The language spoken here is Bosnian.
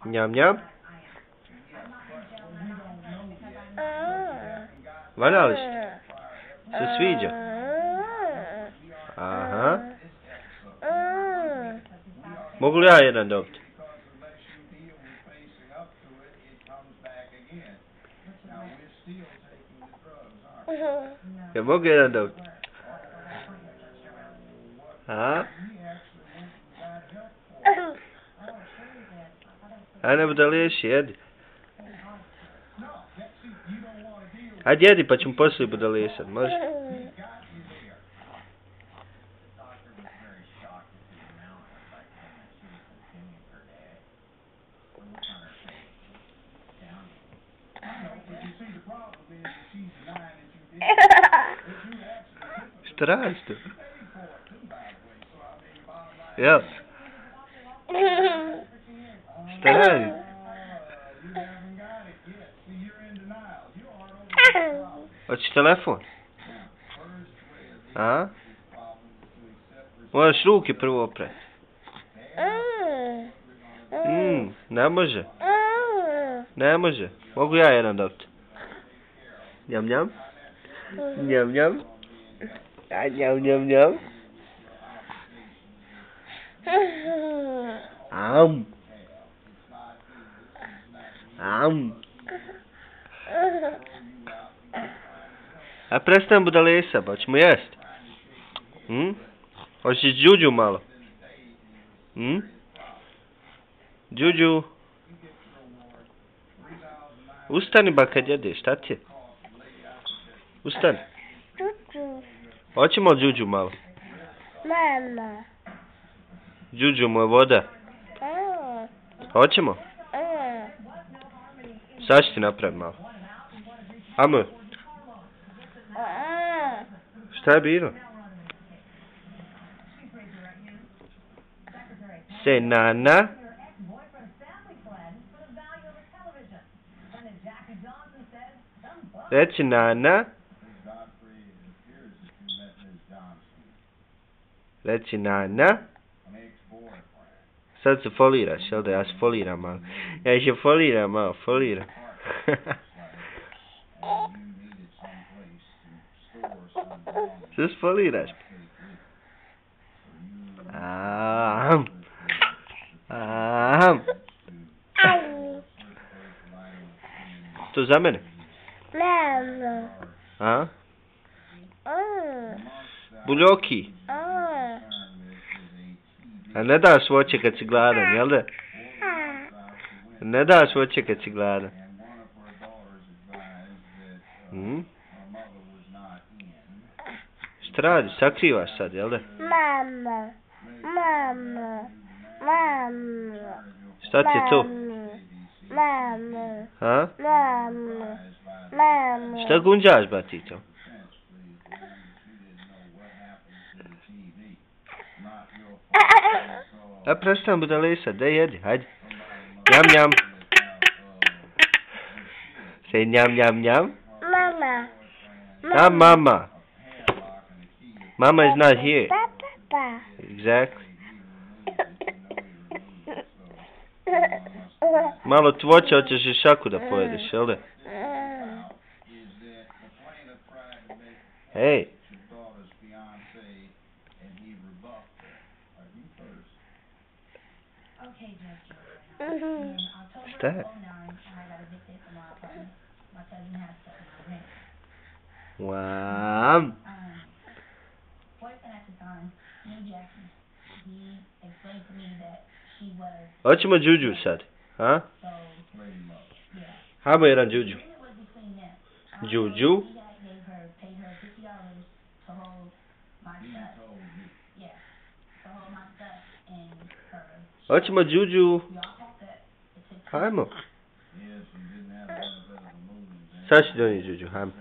Njam, njam. Valja li se sviđa? Aha. Mogu li ja jedan dobiti? Ja mogu jedan dobiti? A? Ajde budaliješi, jedi. Ajde jedi pa ćemo poslije budalijesat, može? Šta radiš tu? Jel? Šta radiš? Hoćeš telefon? A? Moraš ruke prvo oprati. Ne može. Ne može. Mogu ja jedan dobiti? Njam, njam. Njam, njam. A, njam, njam, njam. Am. Am. A prestajem budalesa, pa ćemo jest. Hoćeš džuđu malo? Džuđu. Ustani ba kad jedeš, šta ti je? Ustani. Hoćemo džuđu malo? Mama. Džuđu mu je voda. Hoćemo? Sad ću ti napraviti malo. Amo. Šta je bilo? Say nana. Reci nana. Reci nana. Sad se foliraš, jel da? Ja se foliram malo. Ja se foliram malo, foliram. Što se foliraš? Aham. Aham. To za mene? Mama. A? Buljoki. A ne daš voće kad si gladan, jel da? Ne daš voće kad si gladan. Šta radiš? Sakrivaš sad, jel da? Mama. Mama. Mama. Šta ti je to? Mama. A? Mama. Mama. Šta gunđaš, batito? A prestan budalesa, daj jedi, hajde. Njam, njam. Say njam, njam, njam. Mama. Not mama. Mama is not here. Papa. Exactly. Malo tvoća, hoćeš i šaku da pojedeš, jel da? Hej. Šta je? Vam. Hoćemo džuđu sad, ha? Hajmo jedan džuđu. Džuđu. Hoćemo džuđu. Hajmo. Sad ću donijeti džuđu, hajmo.